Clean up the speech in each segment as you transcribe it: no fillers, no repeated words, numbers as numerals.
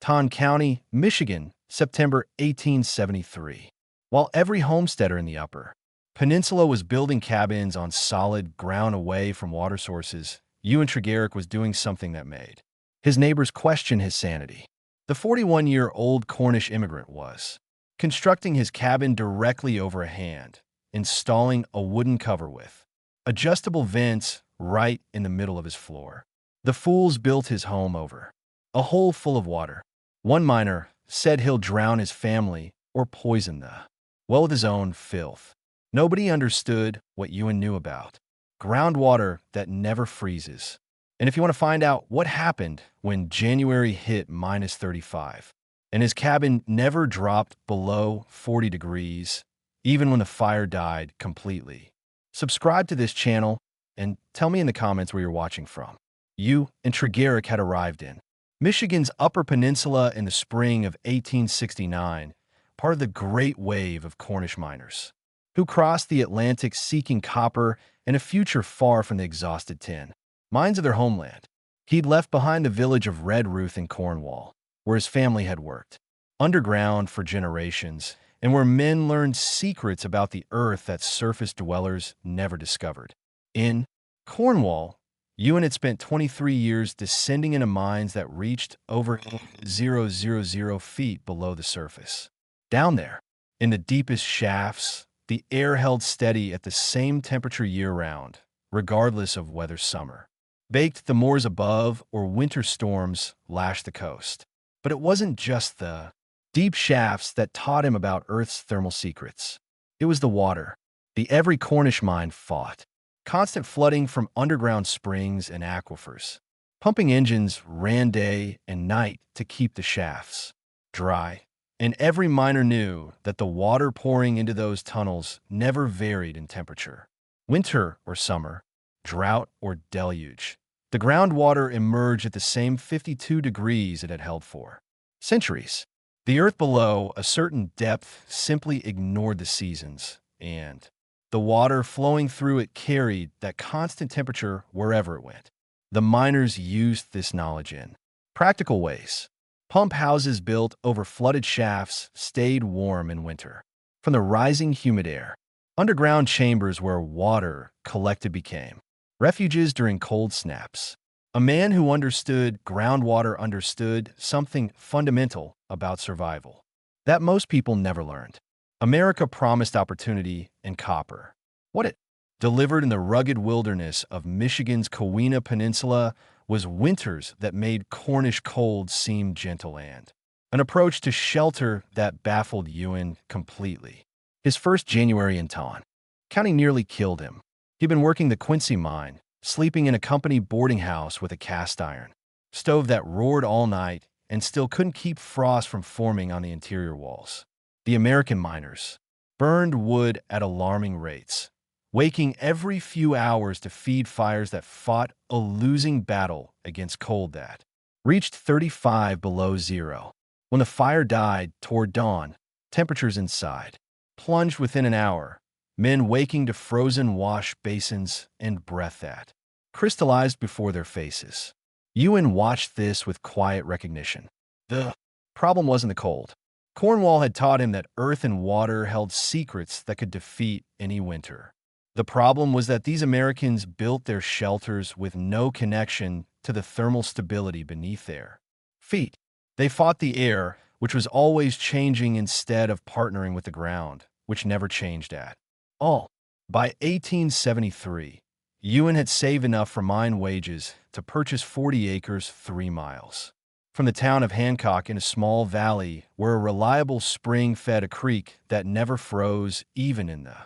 Taunton County, Michigan, September 1873. While every homesteader in the Upper Peninsula was building cabins on solid ground away from water sources, Ewan Tregarrick was doing something that made his neighbors question his sanity. The 41-year-old Cornish immigrant was constructing his cabin directly over a hand, installing a wooden cover with adjustable vents right in the middle of his floor. The fools built his home over a hole full of water. One miner said he'll drown his family or poison the well with his own filth. Nobody understood what Ewan knew about groundwater that never freezes. And if you want to find out what happened when January hit -35 and his cabin never dropped below 40 degrees, even when the fire died completely, subscribe to this channel and tell me in the comments where you're watching from. Ewan Tregarrick had arrived in Michigan's Upper Peninsula in the spring of 1869, part of the great wave of Cornish miners who crossed the Atlantic seeking copper and a future far from the exhausted tin mines of their homeland. He'd left behind the village of Redruth in Cornwall, where his family had worked underground for generations and where men learned secrets about the earth that surface dwellers never discovered. In Cornwall, Ewan had spent 23 years descending into mines that reached over 000 feet below the surface. Down there, in the deepest shafts, the air held steady at the same temperature year-round, regardless of whether summer baked the moors above or winter storms lashed the coast. But it wasn't just the deep shafts that taught him about Earth's thermal secrets. It was the water, the every Cornish mine fought. Constant flooding from underground springs and aquifers. Pumping engines ran day and night to keep the shafts dry. And every miner knew that the water pouring into those tunnels never varied in temperature. Winter or summer, drought or deluge, the groundwater emerged at the same 52 degrees it had held for centuries. The earth below a certain depth simply ignored the seasons, and the water flowing through it carried that constant temperature wherever it went. The miners used this knowledge in practical ways. Pump houses built over flooded shafts stayed warm in winter from the rising humid air. Underground chambers where water collected became refuges during cold snaps. A man who understood groundwater understood something fundamental about survival that most people never learned. America promised opportunity and copper. What it delivered in the rugged wilderness of Michigan's Keweenaw Peninsula was winters that made Cornish cold seem gentle and an approach to shelter that baffled Ewan completely. His first January in Taunton County nearly killed him. He'd been working the Quincy mine, sleeping in a company boarding house with a cast iron stove that roared all night and still couldn't keep frost from forming on the interior walls. The American miners burned wood at alarming rates, waking every few hours to feed fires that fought a losing battle against cold that reached 35 below zero. When the fire died toward dawn, temperatures inside plunged within an hour, men waking to frozen wash basins and breath that crystallized before their faces. Ewan watched this with quiet recognition. The problem wasn't the cold. Cornwall had taught him that earth and water held secrets that could defeat any winter. The problem was that these Americans built their shelters with no connection to the thermal stability beneath their feet. They fought the air, which was always changing, instead of partnering with the ground, which never changed at all. By 1873, Ewan had saved enough for mine wages to purchase 40 acres 3 miles from the town of Hancock in a small valley where a reliable spring fed a creek that never froze even in the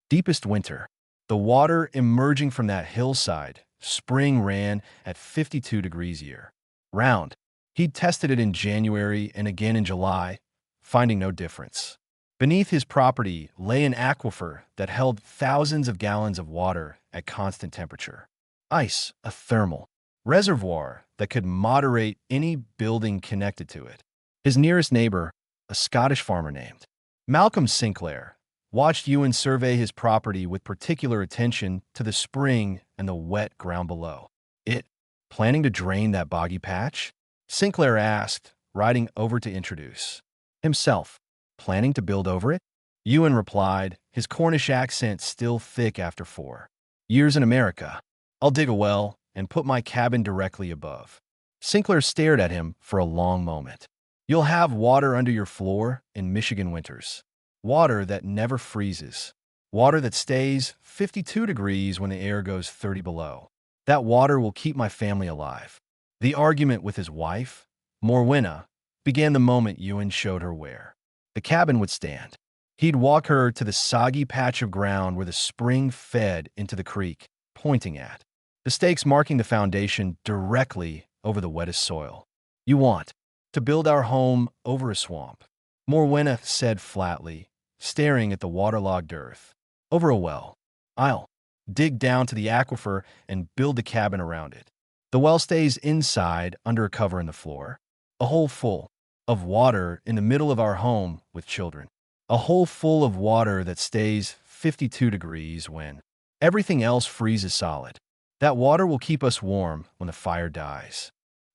deepest winter. The water emerging from that hillside spring ran at 52 degrees year-round. He'd tested it in January and again in July, finding no difference. Beneath his property lay an aquifer that held thousands of gallons of water at constant temperature. Ice, a thermal reservoir that could moderate any building connected to it. His nearest neighbor, a Scottish farmer named Malcolm Sinclair, watched Ewan survey his property with particular attention to the spring and the wet ground below it. Planning to drain that boggy patch? Sinclair asked, riding over to introduce himself. Planning to build over it? Ewan replied, his Cornish accent still thick after 4 years in America. I'll dig a well and put my cabin directly above. Sinclair stared at him for a long moment. You'll have water under your floor in Michigan winters. Water that never freezes. Water that stays 52 degrees when the air goes 30 below. That water will keep my family alive. The argument with his wife, Morwenna, began the moment Ewan showed her where the cabin would stand. He'd walk her to the soggy patch of ground where the spring fed into the creek, pointing at the stakes marking the foundation directly over the wettest soil. You want to build our home over a swamp, Morwenna said flatly, staring at the waterlogged earth. Over a well. I'll dig down to the aquifer and build the cabin around it. The well stays inside under a cover in the floor. A hole full of water in the middle of our home with children. A hole full of water that stays 52 degrees when everything else freezes solid. That water will keep us warm when the fire dies.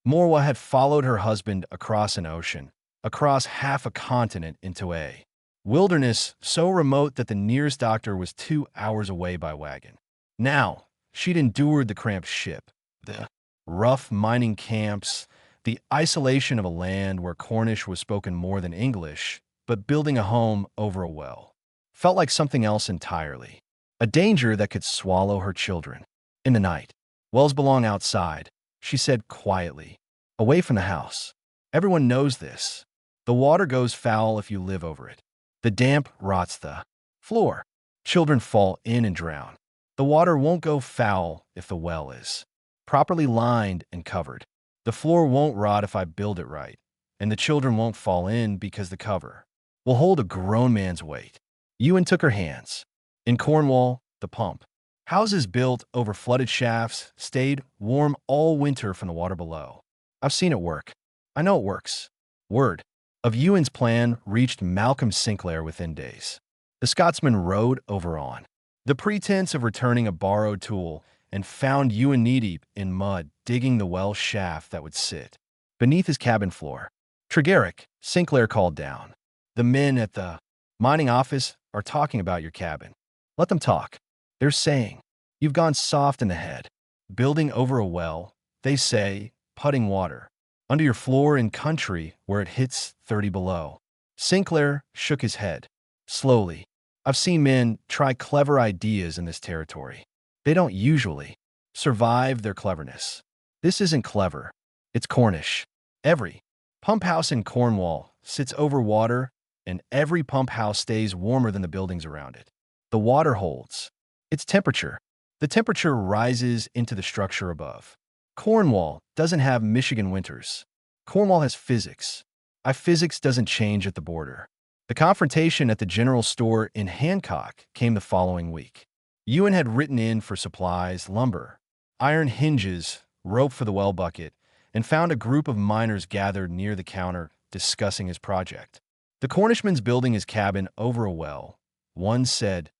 Morwa had followed her husband across an ocean, across half a continent into a wilderness so remote that the nearest doctor was 2 hours away by wagon. Now, she'd endured the cramped ship, the rough mining camps, the isolation of a land where Cornish was spoken more than English, but building a home over a well felt like something else entirely. A danger that could swallow her children. In the night, wells belong outside, she said quietly, away from the house. Everyone knows this. The water goes foul if you live over it. The damp rots the floor. Children fall in and drown. The water won't go foul if the well is properly lined and covered. The floor won't rot if I build it right, and the children won't fall in because the cover will hold a grown man's weight. Ewan took her hands. In Cornwall, the pump houses built over flooded shafts stayed warm all winter from the water below. I've seen it work. I know it works. Word of Ewan's plan reached Malcolm Sinclair within days. The Scotsman rode over on the pretense of returning a borrowed tool and found Ewan knee-deep in mud digging the well shaft that would sit beneath his cabin floor. Tregarrick, Sinclair called down. The men at the mining office are talking about your cabin. Let them talk. They're saying, you've gone soft in the head. Building over a well, they say, putting water under your floor in country where it hits 30 below. Sinclair shook his head. Slowly. I've seen men try clever ideas in this territory. They don't usually survive their cleverness. This isn't clever. It's Cornish. Every pump house in Cornwall sits over water, and every pump house stays warmer than the buildings around it. The water holds its temperature. The temperature rises into the structure above. Cornwall doesn't have Michigan winters. Cornwall has physics. Physics doesn't change at the border. The confrontation at the general store in Hancock came the following week. Ewan had written in for supplies, lumber, iron hinges, rope for the well bucket, and found a group of miners gathered near the counter discussing his project. The Cornishman's building his cabin over a well. One said,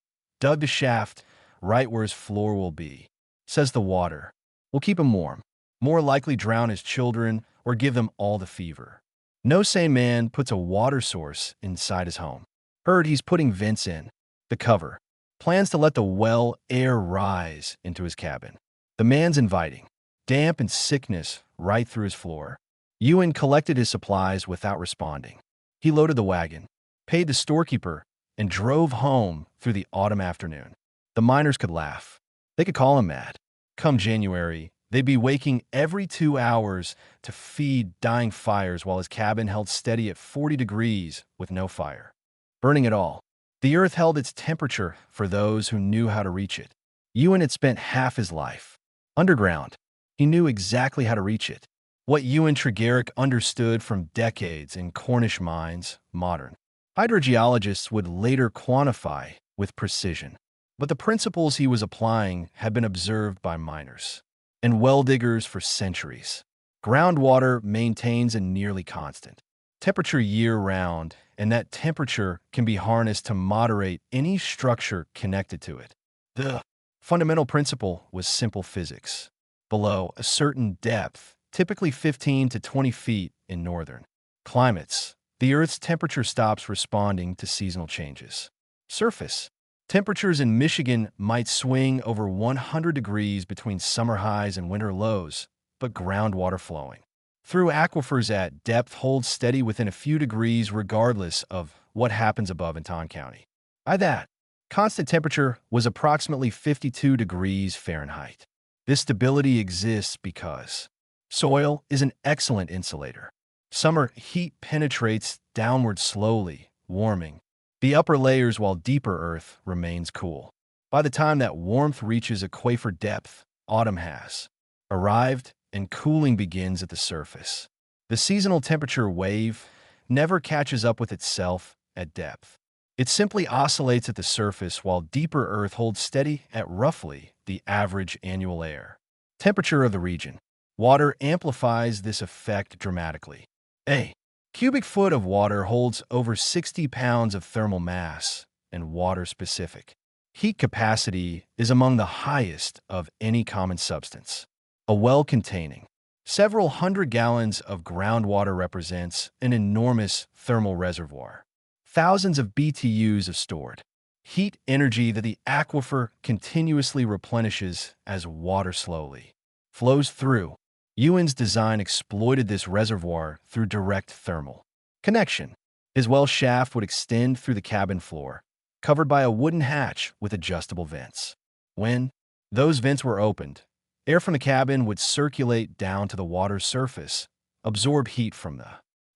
dug the shaft right where his floor will be. Says the water will keep him warm. More likely drown his children or give them all the fever. No sane man puts a water source inside his home. Heard he's putting vents in the cover. Plans to let the well air rise into his cabin. The man's inviting. Damp and sickness right through his floor. Ewan collected his supplies without responding. He loaded the wagon, paid the storekeeper, and drove home through the autumn afternoon. The miners could laugh. They could call him mad. Come January, they'd be waking every 2 hours to feed dying fires while his cabin held steady at 40 degrees with no fire. Burning it all. The earth held its temperature for those who knew how to reach it. Ewan had spent half his life underground. He knew exactly how to reach it. What Ewan Tregarrick understood from decades in Cornish mines, modern hydrogeologists would later quantify with precision. But the principles he was applying had been observed by miners and well diggers for centuries. Groundwater maintains a nearly constant temperature year-round, and that temperature can be harnessed to moderate any structure connected to it. The fundamental principle was simple physics. Below a certain depth, typically 15 to 20 feet in northern Climates. The Earth's temperature stops responding to seasonal changes. Surface. Temperatures in Michigan might swing over 100 degrees between summer highs and winter lows, but groundwater flowing through aquifers at depth holds steady within a few degrees regardless of what happens above in Taunton County. By that, constant temperature was approximately 52 degrees Fahrenheit. This stability exists because soil is an excellent insulator. Summer heat penetrates downward slowly, warming the upper layers while deeper earth remains cool. By the time that warmth reaches equator depth, autumn has arrived and cooling begins at the surface. The seasonal temperature wave never catches up with itself at depth. It simply oscillates at the surface while deeper earth holds steady at roughly the average annual air temperature of the region. Water amplifies this effect dramatically. A cubic foot of water holds over 60 pounds of thermal mass, and water-specific heat capacity is among the highest of any common substance. A well containing several hundred gallons of groundwater represents an enormous thermal reservoir. Thousands of BTUs of stored heat energy that the aquifer continuously replenishes as water slowly flows through. Ewan's design exploited this reservoir through direct thermal connection. His well shaft would extend through the cabin floor, covered by a wooden hatch with adjustable vents. When those vents were opened, air from the cabin would circulate down to the water's surface, absorb heat from the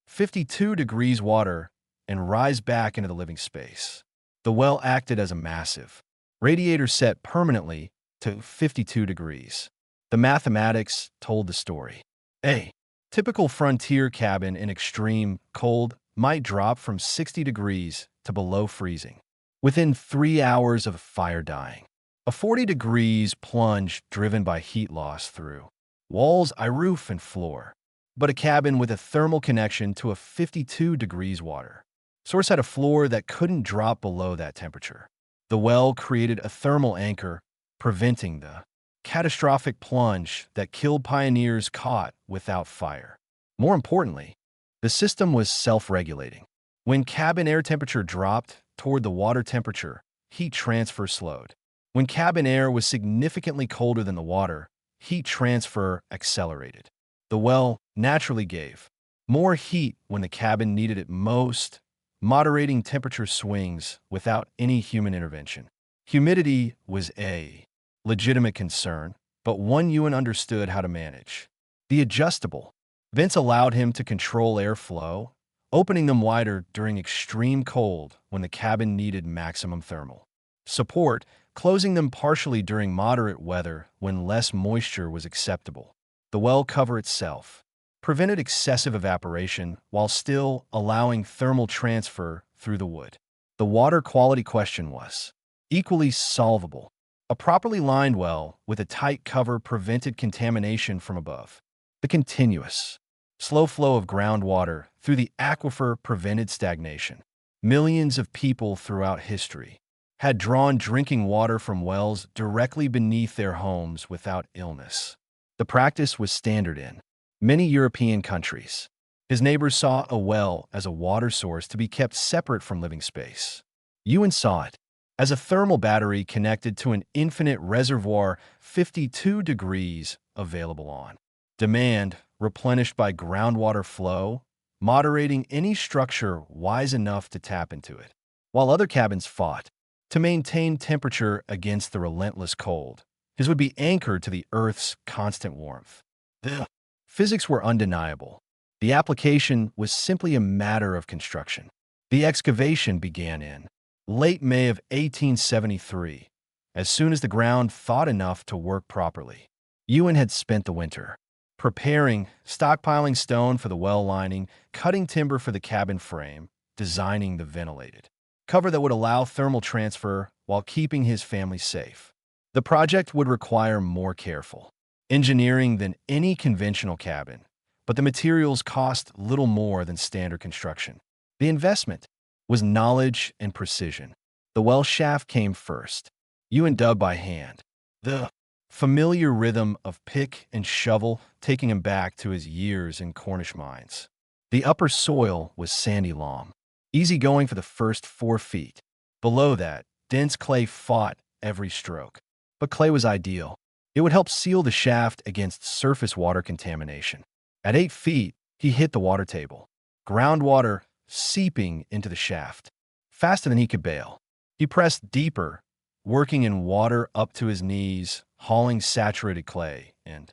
52 degrees water, and rise back into the living space. The well acted as a massive radiator set permanently to 52 degrees. The mathematics told the story. A typical frontier cabin in extreme cold might drop from 60 degrees to below freezing within 3 hours of fire dying. A 40 degrees plunge driven by heat loss through walls, roof, and floor. But a cabin with a thermal connection to a 52 degrees water source had a floor that couldn't drop below that temperature. The well created a thermal anchor, preventing the catastrophic plunge that killed pioneers caught without fire. More importantly, the system was self-regulating. When cabin air temperature dropped toward the water temperature, heat transfer slowed. When cabin air was significantly colder than the water, heat transfer accelerated. The well naturally gave more heat when the cabin needed it most, moderating temperature swings without any human intervention. Humidity was a legitimate concern, but one Ewan understood how to manage. The adjustable vents allowed him to control airflow, opening them wider during extreme cold when the cabin needed maximum thermal support, closing them partially during moderate weather when less moisture was acceptable. The well cover itself prevented excessive evaporation while still allowing thermal transfer through the wood. The water quality question was equally solvable. A properly lined well with a tight cover prevented contamination from above. The continuous, slow flow of groundwater through the aquifer prevented stagnation. Millions of people throughout history had drawn drinking water from wells directly beneath their homes without illness. The practice was standard in many European countries. His neighbors saw a well as a water source to be kept separate from living space. Ewan saw it as a thermal battery connected to an infinite reservoir 52 degrees available on demand, replenished by groundwater flow, moderating any structure wise enough to tap into it. While other cabins fought to maintain temperature against the relentless cold, his would be anchored to the Earth's constant warmth. The physics were undeniable. The application was simply a matter of construction. The excavation began in late May of 1873, as soon as the ground thawed enough to work properly. Ewan had spent the winter preparing, stockpiling stone for the well lining, cutting timber for the cabin frame, designing the ventilated cover that would allow thermal transfer while keeping his family safe. The project would require more careful engineering than any conventional cabin, but the materials cost little more than standard construction. The investment was knowledge and precision. The well shaft came first. Ewan dug by hand. The familiar rhythm of pick and shovel taking him back to his years in Cornish mines. The upper soil was sandy loam, easy going for the first 4 feet. Below that, dense clay fought every stroke. But clay was ideal. It would help seal the shaft against surface water contamination. At 8 feet, he hit the water table, groundwater seeping into the shaft. Faster than he could bail. He pressed deeper, working in water up to his knees, hauling saturated clay, and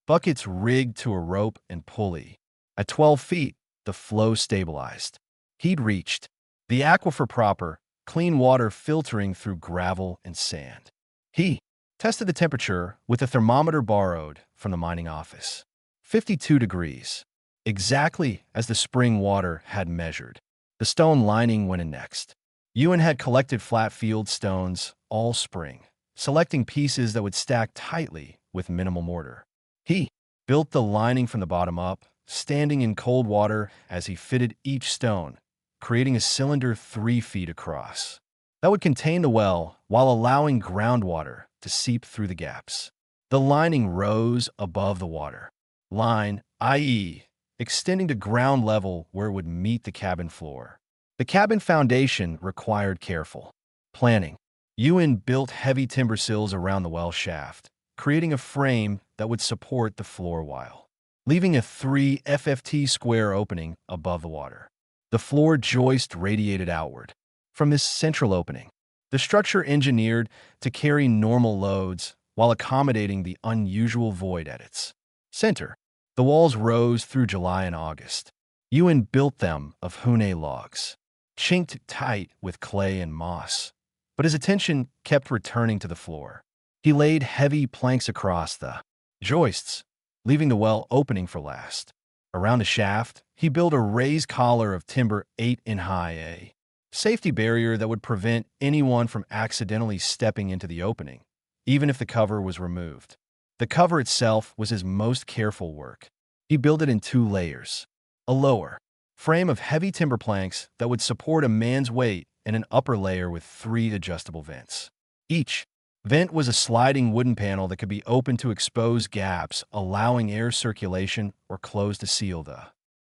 buckets rigged to a rope and pulley. At 12 feet, the flow stabilized. He'd reached the aquifer proper, clean water filtering through gravel and sand. He tested the temperature with a thermometer borrowed from the mining office. 52 degrees, exactly as the spring water had measured. The stone lining went in next. Ewan had collected flat field stones all spring, selecting pieces that would stack tightly with minimal mortar. He built the lining from the bottom up, standing in cold water as he fitted each stone, creating a cylinder 3 feet across. That would contain the well while allowing groundwater to seep through the gaps. The lining rose above the water line, i.e., extending to ground level where it would meet the cabin floor. The cabin foundation required careful planning. Ewan built heavy timber sills around the well shaft, creating a frame that would support the floor while leaving a 3 FFT square opening above the water. The floor joist radiated outward from this central opening. The structure engineered to carry normal loads while accommodating the unusual void at its center. The walls rose through July and August. Ewan built them of hune logs, chinked tight with clay and moss, but his attention kept returning to the floor. He laid heavy planks across the joists, leaving the well opening for last. Around the shaft, he built a raised collar of timber 8 in high, a safety barrier that would prevent anyone from accidentally stepping into the opening, even if the cover was removed. The cover itself was his most careful work. He built it in 2 layers. A lower frame of heavy timber planks that would support a man's weight and an upper layer with 3 adjustable vents. Each vent was a sliding wooden panel that could be opened to expose gaps, allowing air circulation, or closed to seal the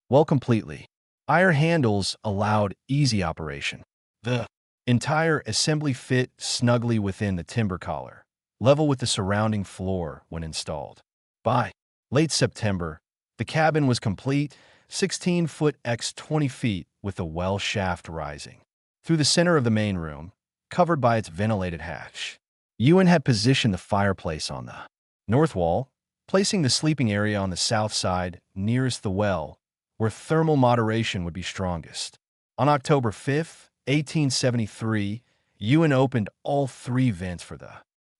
well completely. Iron handles allowed easy operation. The entire assembly fit snugly within the timber collar, level with the surrounding floor when installed. By late September, the cabin was complete, 16 foot x 20 feet, with the well shaft rising through the center of the main room, covered by its ventilated hatch. Ewan had positioned the fireplace on the north wall, placing the sleeping area on the south side nearest the well, where thermal moderation would be strongest. On October 5th, 1873, Ewan opened all 3 vents for the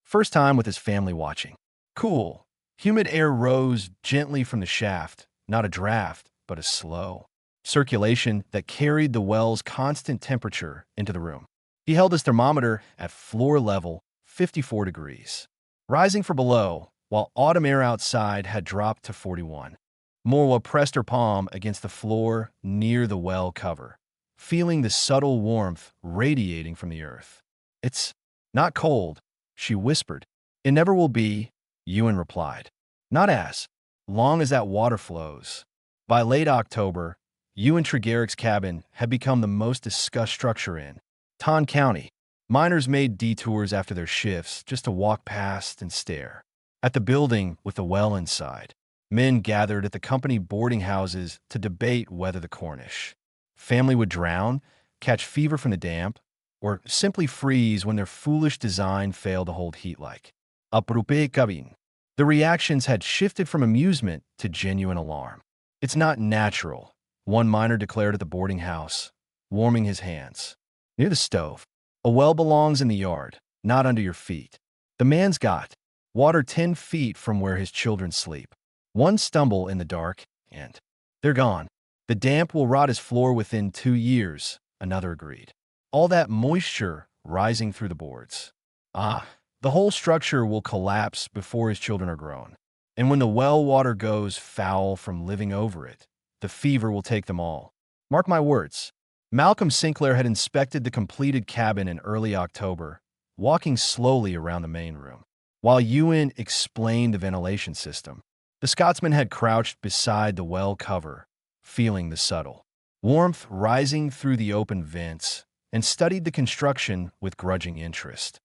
first time with his family watching. Cool, humid air rose gently from the shaft, not a draft, but a slow circulation that carried the well's constant temperature into the room. He held his thermometer at floor level, 54 degrees, rising from below, while autumn air outside had dropped to 41. Morwa pressed her palm against the floor near the well cover, feeling the subtle warmth radiating from the earth. "It's not cold," she whispered. "It never will be," Ewan replied. "Not as long as that water flows." By late October, Ewan Tregarrick's cabin had become the most discussed structure in Ton County. Miners made detours after their shifts just to walk past and stare at the building with the well inside. Men gathered at the company boarding houses to debate whether the Cornish family would drown, catch fever from the damp, or simply freeze when their foolish design failed to hold heat like Aprupe Cabin. The reactions had shifted from amusement to genuine alarm. "It's not natural," one miner declared at the boarding house, warming his hands near the stove. "A well belongs in the yard, not under your feet. The man's got water 10 feet from where his children sleep. One stumble in the dark, and they're gone. The damp will rot his floor within 2 years," another agreed. "All that moisture rising through the boards. The whole structure will collapse before his children are grown. And when the well water goes foul from living over it, the fever will take them all. Mark my words." Malcolm Sinclair had inspected the completed cabin in early October, walking slowly around the main room. While Ewan explained the ventilation system, the Scotsman had crouched beside the well cover, feeling the subtle warmth rising through the open vents, and studied the construction with grudging interest.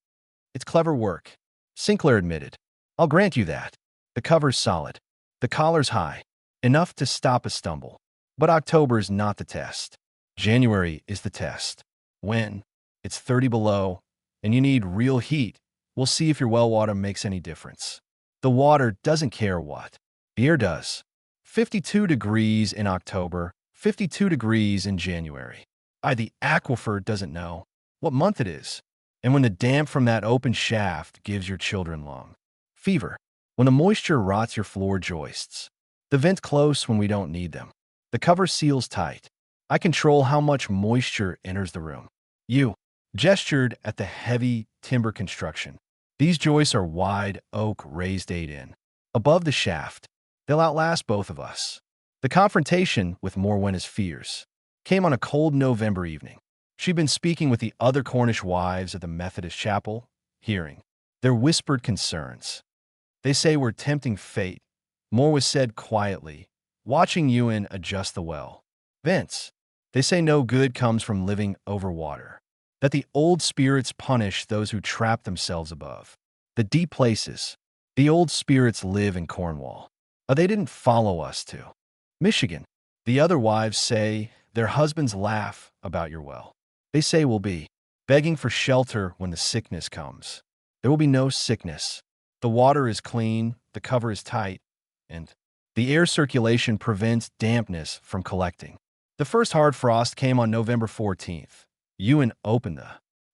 It's clever work, Sinclair admitted. I'll grant you that. The cover's solid. The collar's high, enough to stop a stumble. But October's not the test. January is the test. When it's 30 below and you need real heat, we'll see if your well water makes any difference. The water doesn't care what. The air does. 52 degrees in October, 52 degrees in January. The aquifer doesn't know what month it is. And when the damp from that open shaft gives your children lung fever, when the moisture rots your floor joists, the vents close when we don't need them, the cover seals tight. I control how much moisture enters the room. You gestured at the heavy timber construction. These joists are wide oak raised 8 in. Above the shaft, they'll outlast both of us. The confrontation with Morwenna's fears came on a cold November evening. She'd been speaking with the other Cornish wives at the Methodist chapel, hearing their whispered concerns. They say we're tempting fate, more was said quietly, watching Ewan adjust the well. Vince, they say no good comes from living over water, that the old spirits punish those who trap themselves above the deep places. The old spirits live in Cornwall. They didn't follow us to Michigan. The other wives say their husbands laugh about your well. They say we'll be begging for shelter when the sickness comes. There will be no sickness. The water is clean, the cover is tight, and the air circulation prevents dampness from collecting. The first hard frost came on November 14th. Ewan opened the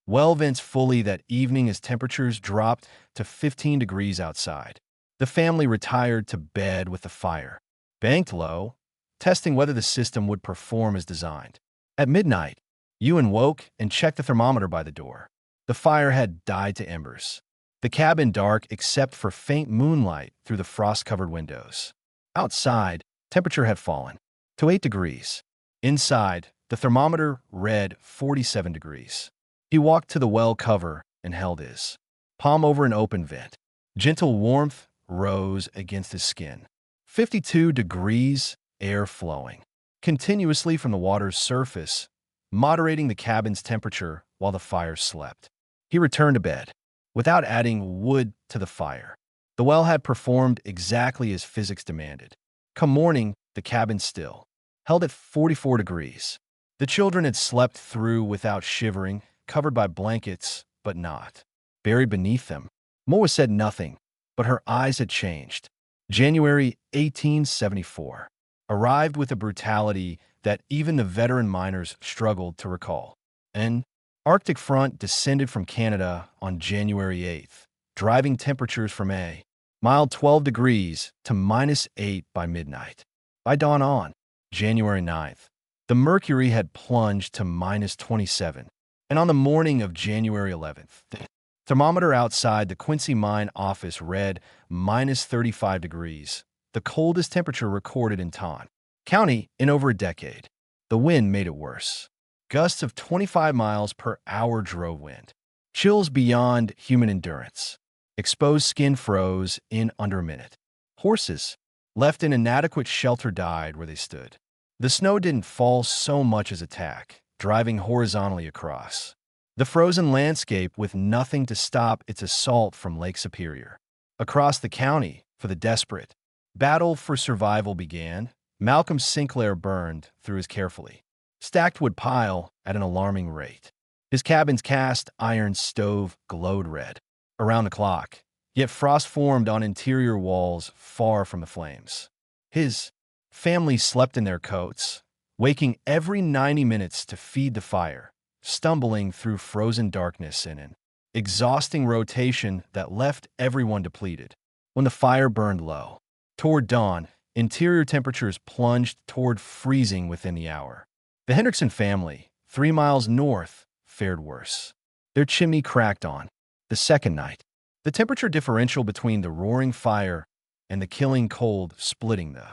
well vents fully that evening as temperatures dropped to 15 degrees outside. The family retired to bed with the fire banked low, testing whether the system would perform as designed. At midnight, Ewan woke and checked the thermometer by the door. The fire had died to embers. The cabin dark except for faint moonlight through the frost-covered windows. Outside, temperature had fallen to 8 degrees. Inside, the thermometer read 47 degrees. He walked to the well cover and held his palm over an open vent. Gentle warmth rose against his skin. 52 degrees, air flowing continuously from the water's surface, moderating the cabin's temperature while the fire slept. He returned to bed without adding wood to the fire. The well had performed exactly as physics demanded. Come morning, the cabin still held at 44 degrees. The children had slept through without shivering, covered by blankets, but not buried beneath them. Moa said nothing, but her eyes had changed. January 1874 arrived with a brutality that even the veteran miners struggled to recall. An Arctic front descended from Canada on January 8th, driving temperatures from a mild 12 degrees to -8 by midnight. By dawn on January 9th, the mercury had plunged to -27, and on the morning of January 11th, the thermometer outside the Quincy mine office read -35 degrees, the coldest temperature recorded in Taunton County in over a decade. The wind made it worse. Gusts of 25 miles per hour drove wind. Chills beyond human endurance. Exposed skin froze in under a minute. Horses, left in inadequate shelter, died where they stood. The snow didn't fall so much as a tack, driving horizontally across the frozen landscape with nothing to stop its assault from Lake Superior. Across the county, for the desperate battle for survival began. Malcolm Sinclair burned through his carefully stacked wood pile at an alarming rate. His cabin's cast iron stove glowed red around the clock, yet frost formed on interior walls far from the flames. His family slept in their coats, waking every 90 minutes to feed the fire, stumbling through frozen darkness in an exhausting rotation that left everyone depleted. When the fire burned low, toward dawn, interior temperatures plunged toward freezing within the hour. The Hendrickson family, 3 miles north, fared worse. Their chimney cracked on the second night, the temperature differential between the roaring fire and the killing cold splitting the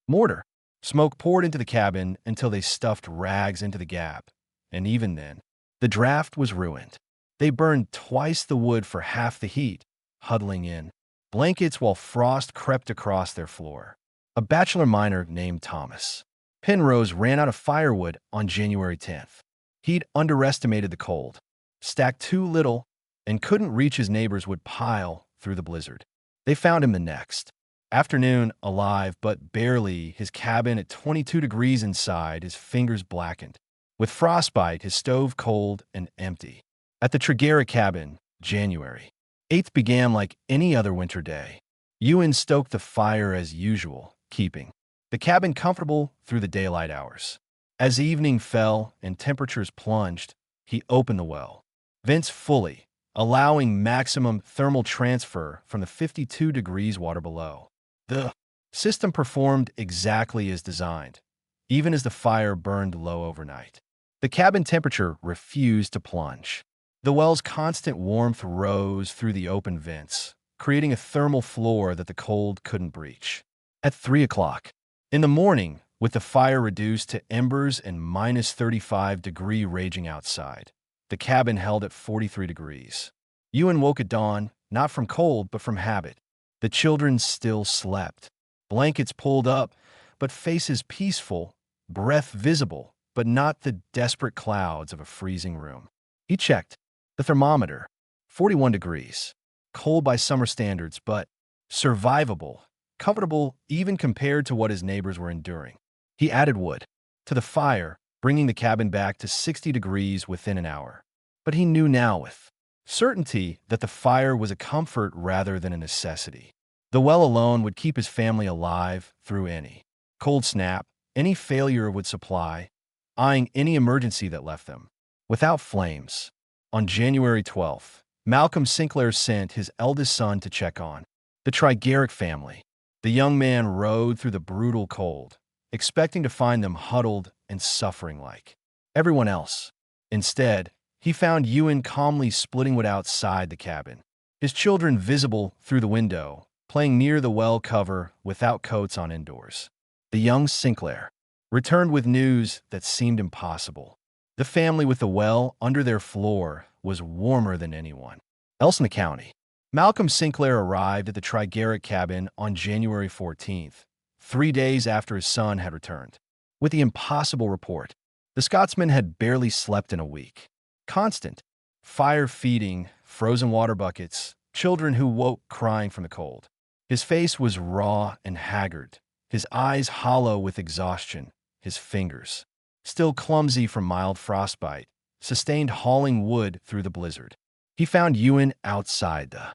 mortar. Smoke poured into the cabin until they stuffed rags into the gap, and even then, the draft was ruined. They burned twice the wood for half the heat, huddling in blankets while frost crept across their floor. A bachelor miner named Thomas Penrose ran out of firewood on January 10th. He'd underestimated the cold, stacked too little, and couldn't reach his neighbors' wood pile through the blizzard. They found him the next afternoon, alive but barely, his cabin at 22 degrees inside, his fingers blackened. With frostbite, his stove cold and empty. At the Treguera cabin, January 8th began like any other winter day. Ewan stoked the fire as usual, keeping the cabin comfortable through the daylight hours. As evening fell and temperatures plunged, he opened the well, vents fully, allowing maximum thermal transfer from the 52 degrees water below. The system performed exactly as designed, even as the fire burned low overnight. The cabin temperature refused to plunge. The well's constant warmth rose through the open vents, creating a thermal floor that the cold couldn't breach. At 3 o'clock in the morning, with the fire reduced to embers and minus 35-degree raging outside, the cabin held at 43 degrees. Ewan woke at dawn, not from cold, but from habit. The children still slept, blankets pulled up, but faces peaceful, breath visible, but not the desperate clouds of a freezing room. He checked the thermometer, 41 degrees, cold by summer standards, but survivable, comfortable even compared to what his neighbors were enduring. He added wood to the fire, bringing the cabin back to 60 degrees within an hour. But he knew now with certainty that the fire was a comfort rather than a necessity. The well alone would keep his family alive through any cold snap, any failure of wood supply, eyeing any emergency that left them without flames. On January 12th, Malcolm Sinclair sent his eldest son to check on the Treguera family. The young man rode through the brutal cold, expecting to find them huddled and suffering like everyone else. Instead, he found Ewan calmly splitting wood outside the cabin, his children visible through the window, playing near the well cover without coats on indoors. The young Sinclair returned with news that seemed impossible. The family with the well under their floor was warmer than anyone else in the county. Malcolm Sinclair arrived at the Treguera cabin on January 14th, 3 days after his son had returned, with the impossible report. The Scotsman had barely slept in a week. Constant fire feeding, frozen water buckets, children who woke crying from the cold. His face was raw and haggard, his eyes hollow with exhaustion, his fingers still clumsy from mild frostbite, sustained hauling wood through the blizzard. He found Ewan outside the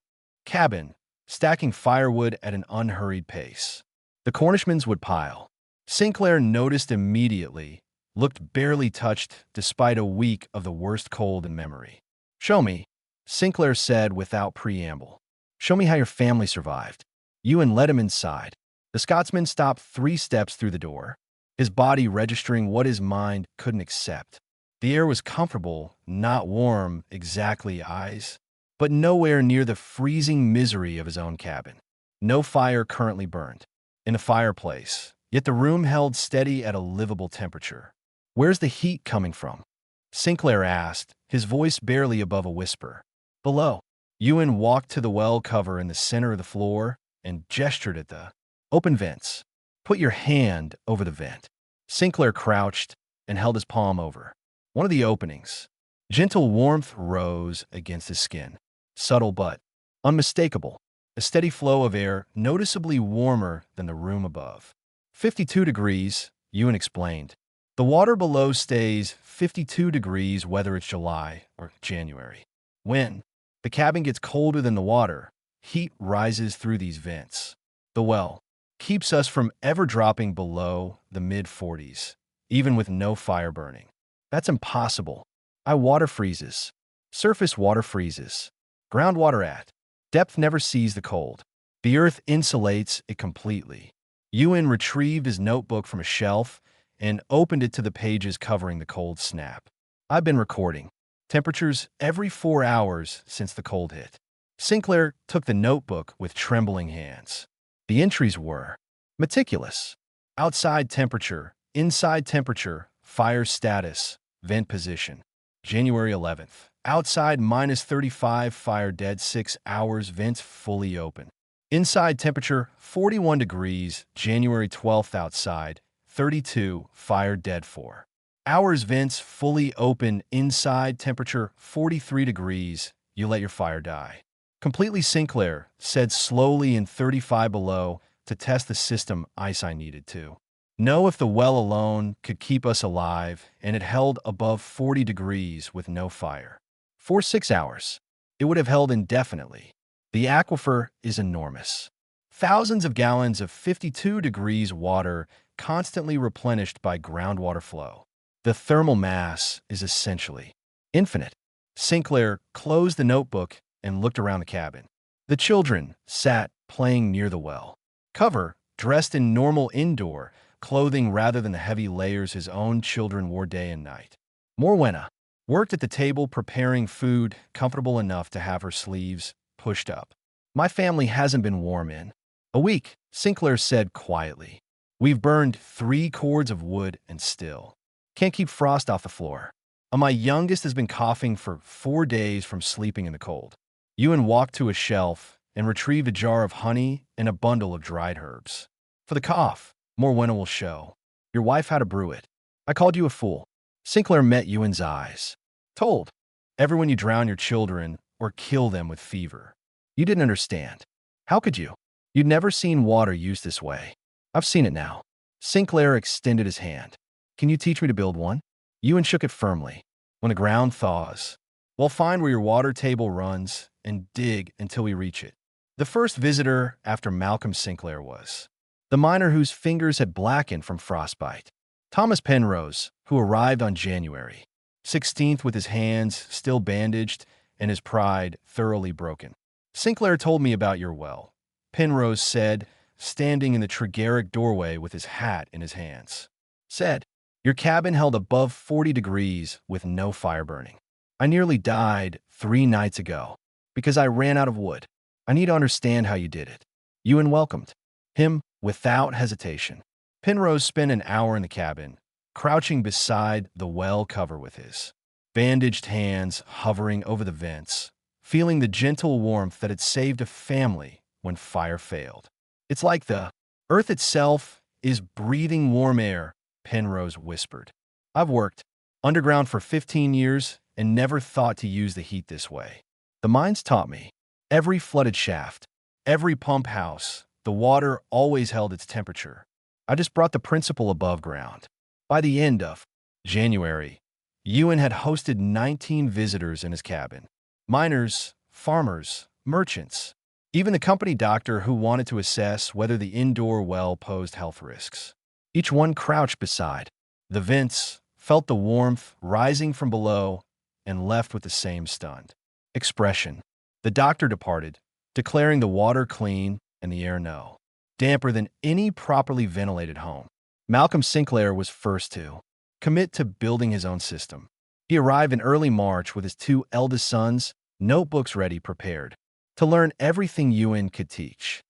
cabin, stacking firewood at an unhurried pace. The Cornishman's wood pile, Sinclair noticed immediately, looked barely touched despite a week of the worst cold in memory. "Show me," Sinclair said without preamble. "Show me how your family survived." Ewan led him inside. The Scotsman stopped 3 steps through the door, his body registering what his mind couldn't accept. The air was comfortable, not warm exactly eyes, but nowhere near the freezing misery of his own cabin. No fire currently burned in the fireplace, yet the room held steady at a livable temperature. "Where's the heat coming from?" Sinclair asked, his voice barely above a whisper. "Below." Ewan walked to the well cover in the center of the floor and gestured at the open vents. "Put your hand over the vent." Sinclair crouched and held his palm over one of the openings. Gentle warmth rose against his skin, subtle but unmistakable, a steady flow of air noticeably warmer than the room above. 52 degrees, Ewan explained. The water below stays 52 degrees whether it's July or January. When the cabin gets colder than the water, heat rises through these vents. The well keeps us from ever dropping below the mid-40s, even with no fire burning. That's impossible. Water freezes. Surface water freezes. Groundwater at depth never sees the cold. The earth insulates it completely. Ewan retrieved his notebook from a shelf and opened it to the pages covering the cold snap. "I've been recording temperatures every 4 hours since the cold hit." Sinclair took the notebook with trembling hands. The entries were meticulous. Outside temperature, inside temperature, fire status, vent position. January 11th. Outside minus 35, fire dead 6 hours, vents fully open. Inside temperature 41 degrees, January 12th. Outside 32, fire dead 4 hours, vents fully open, inside temperature 43 degrees, you let your fire die. Completely, Sinclair said slowly, in 35 below, to test the system ice I needed to know if the well alone could keep us alive, and it held above 40 degrees with no fire. For 6 hours, it would have held indefinitely. The aquifer is enormous. Thousands of gallons of 52 degrees water constantly replenished by groundwater flow. The thermal mass is essentially infinite. Sinclair closed the notebook and looked around the cabin. The children sat playing near the well. Cover, dressed in normal indoor clothing rather than the heavy layers his own children wore day and night. Morwenna worked at the table preparing food, comfortable enough to have her sleeves pushed up. My family hasn't been warm in a week, Sinclair said quietly. We've burned 3 cords of wood and still can't keep frost off the floor. My youngest has been coughing for 4 days from sleeping in the cold. Ewan walked to a shelf and retrieved a jar of honey and a bundle of dried herbs. For the cough, Morwenna will show. Your wife had to brew it. I called you a fool. Sinclair met Ewan's eyes. Told everyone you drown your children or kill them with fever. You didn't understand. How could you? You'd never seen water used this way. I've seen it now. Sinclair extended his hand. Can you teach me to build one? Ewan shook it firmly. When the ground thaws, we'll find where your water table runs and dig until we reach it. The first visitor after Malcolm Sinclair was the miner whose fingers had blackened from frostbite. Thomas Penrose, who arrived on January 16th with his hands still bandaged and his pride thoroughly broken. Sinclair told me about your well, Penrose said, standing in the Tregaric doorway with his hat in his hands. Said, your cabin held above 40 degrees with no fire burning. I nearly died 3 nights ago because I ran out of wood. I need to understand how you did it. Ewan welcomed him without hesitation. Penrose spent an hour in the cabin, crouching beside the well cover with his bandaged hands hovering over the vents, feeling the gentle warmth that had saved a family when fire failed. It's like the earth itself is breathing warm air, Penrose whispered. I've worked underground for 15 years and never thought to use the heat this way. The mines taught me. Every flooded shaft, every pump house, the water always held its temperature. I just brought the principle above ground. By the end of January, Ewan had hosted 19 visitors in his cabin. Miners, farmers, merchants, even the company doctor who wanted to assess whether the indoor well posed health risks. Each one crouched beside the vents, felt the warmth rising from below, and left with the same stunned expression. The doctor departed, declaring the water clean and the air no damper than any properly ventilated home. Malcolm Sinclair was first to commit to building his own system. He arrived in early March with his 2 eldest sons, notebooks ready, prepared to learn everything Ewan could teach.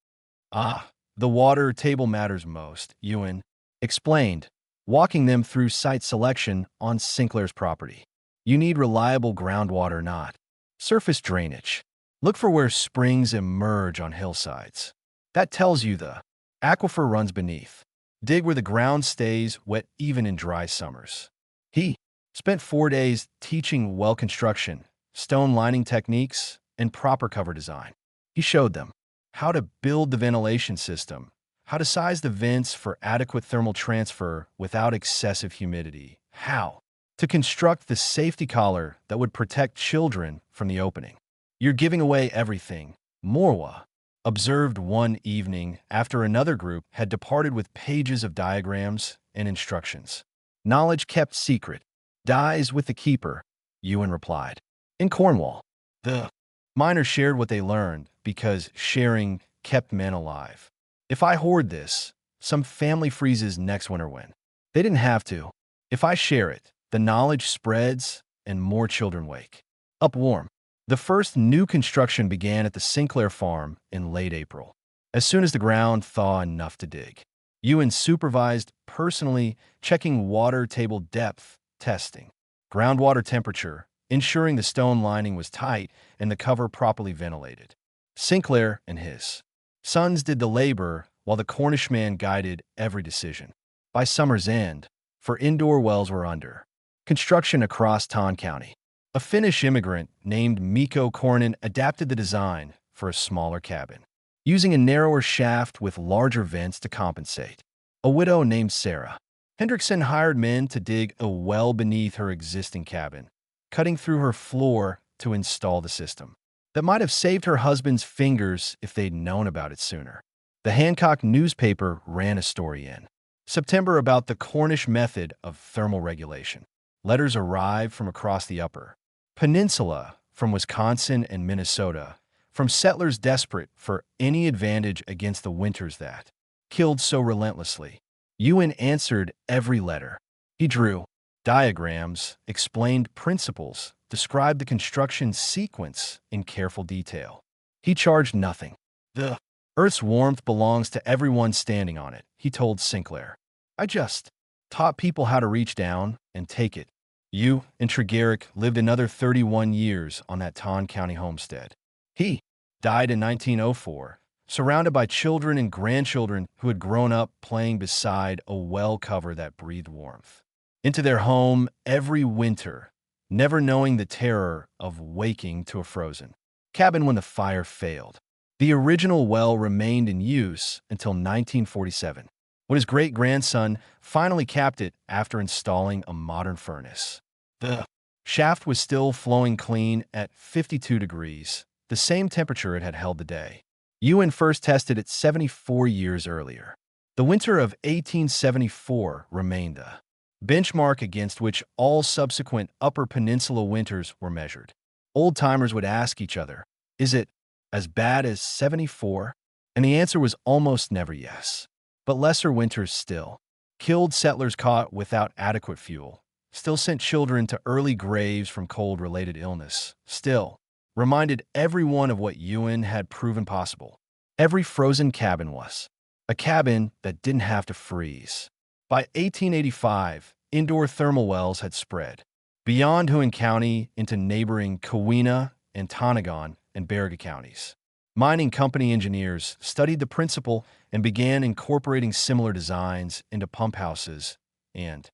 The water table matters most, Ewan explained, walking them through site selection on Sinclair's property. You need reliable groundwater, not surface drainage. Look for where springs emerge on hillsides. That tells you the aquifer runs beneath. Dig where the ground stays wet even in dry summers. He spent 4 days teaching well construction, stone lining techniques, and proper cover design. He showed them how to build the ventilation system, how to size the vents for adequate thermal transfer without excessive humidity, how to construct the safety collar that would protect children from the opening. You're giving away everything, Morwa observed one evening after another group had departed with pages of diagrams and instructions. Knowledge kept secret dies with the keeper, Ewan replied. In Cornwall, the miners shared what they learned because sharing kept men alive. If I hoard this, some family freezes next winter when they didn't have to. If I share it, the knowledge spreads and more children wake up warm. The first new construction began at the Sinclair farm in late April. As soon as the ground thawed enough to dig, Ewan supervised personally, checking water table depth, testing groundwater temperature, ensuring the stone lining was tight and the cover properly ventilated. Sinclair and his sons did the labor while the Cornishman guided every decision. By summer's end, for indoor wells were under construction across Ton County. A Finnish immigrant named Mikko Kornin adapted the design for a smaller cabin, using a narrower shaft with larger vents to compensate. A widow named Sarah Hendrickson hired men to dig a well beneath her existing cabin, cutting through her floor to install the system. That might have saved her husband's fingers if they'd known about it sooner. The Hancock newspaper ran a story in September about the Cornish method of thermal regulation. Letters arrived from across the Upper Peninsula, from Wisconsin and Minnesota, from settlers desperate for any advantage against the winters that killed so relentlessly. Ewan answered every letter. He drew diagrams, explained principles, described the construction sequence in careful detail. He charged nothing. The Earth's warmth belongs to everyone standing on it, he told Sinclair. I just taught people how to reach down and take it. You and Tregarick lived another 31 years on that Ton County homestead. He died in 1904, surrounded by children and grandchildren who had grown up playing beside a well cover that breathed warmth into their home every winter, never knowing the terror of waking to a frozen cabin when the fire failed. The original well remained in use until 1947, when his great-grandson finally capped it after installing a modern furnace. The shaft was still flowing clean at 52 degrees, the same temperature it had held the day Ewan first tested it 74 years earlier. The winter of 1874 remained the benchmark against which all subsequent Upper Peninsula winters were measured. Old-timers would ask each other, is it as bad as 74? And the answer was almost never yes. But lesser winters still killed settlers caught without adequate fuel, still sent children to early graves from cold-related illness, still reminded everyone of what Ewan had proven possible. Every frozen cabin was a cabin that didn't have to freeze. By 1885, indoor thermal wells had spread beyond Huon County into neighboring Cowena and Tonagon and Baraga counties. Mining company engineers studied the principle and began incorporating similar designs into pump houses and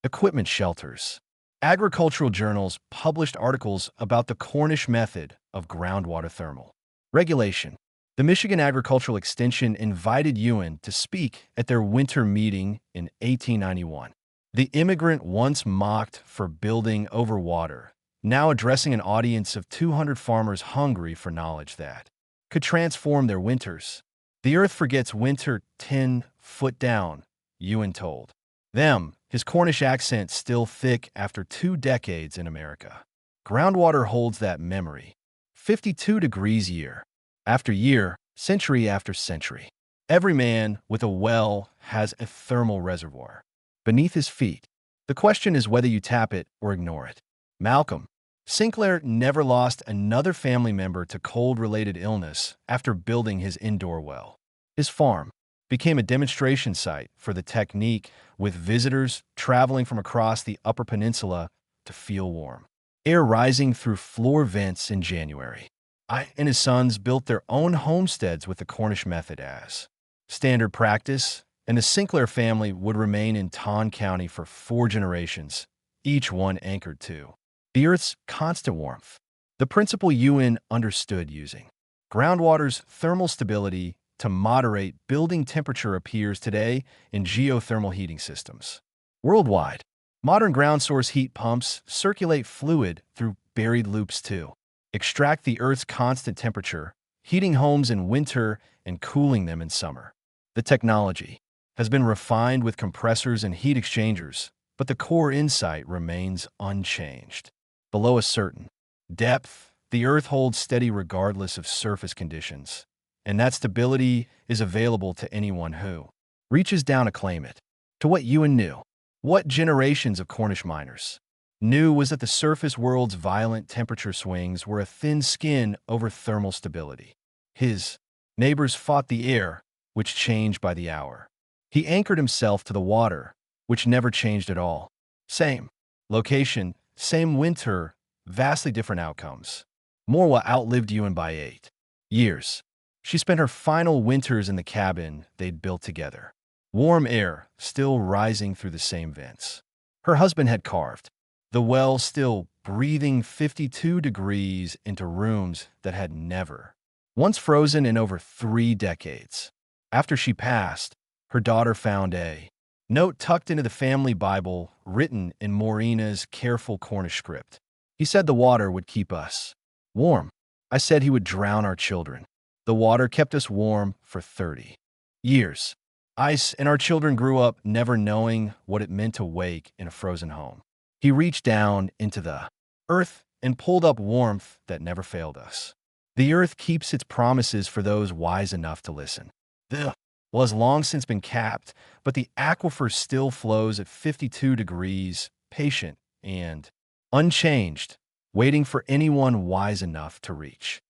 equipment shelters. Agricultural journals published articles about the Cornish method of groundwater thermal regulation. The Michigan Agricultural Extension invited Ewan to speak at their winter meeting in 1891. The immigrant, once mocked for building over water, now addressing an audience of 200 farmers hungry for knowledge that could transform their winters. The earth forgets winter 10 foot down, Ewan told them, his Cornish accent still thick after 2 decades in America. Groundwater holds that memory. 52 degrees year after year, century after century. Every man with a well has a thermal reservoir beneath his feet. The question is whether you tap it or ignore it. Malcolm Sinclair never lost another family member to cold-related illness after building his indoor well. His farm became a demonstration site for the technique, with visitors traveling from across the Upper Peninsula to feel warm air rising through floor vents in January. I and his sons built their own homesteads with the Cornish method as standard practice, and the Sinclair family would remain in Ton County for 4 generations, each one anchored to the Earth's constant warmth. The principle Ewan understood using groundwater's thermal stability to moderate building temperature appears today in geothermal heating systems. Worldwide, modern ground source heat pumps circulate fluid through buried loops to extract the Earth's constant temperature, heating homes in winter and cooling them in summer. The technology has been refined with compressors and heat exchangers, but the core insight remains unchanged. Below a certain depth, the Earth holds steady regardless of surface conditions, and that stability is available to anyone who reaches down to claim it. To what Ewan knew, what generations of Cornish miners knew was that the surface world's violent temperature swings were a thin skin over thermal stability. His neighbors fought the air, which changed by the hour. He anchored himself to the water, which never changed at all. Same location, same winter, vastly different outcomes. Morwa outlived Ewan by 8 years. She spent her final winters in the cabin they'd built together. warm air still rising through the same vents. Her husband had carved the well, still breathing 52 degrees into rooms that had never once frozen in over 3 decades. After she passed, her daughter found a note tucked into the family Bible written in Morina's careful Cornish script. He said the water would keep us warm. I said he would drown our children. The water kept us warm for 30 years. Ice and our children grew up never knowing what it meant to wake in a frozen home. He reached down into the earth and pulled up warmth that never failed us. The earth keeps its promises for those wise enough to listen. The well has long since been capped, but the aquifer still flows at 52 degrees, patient and unchanged, waiting for anyone wise enough to reach.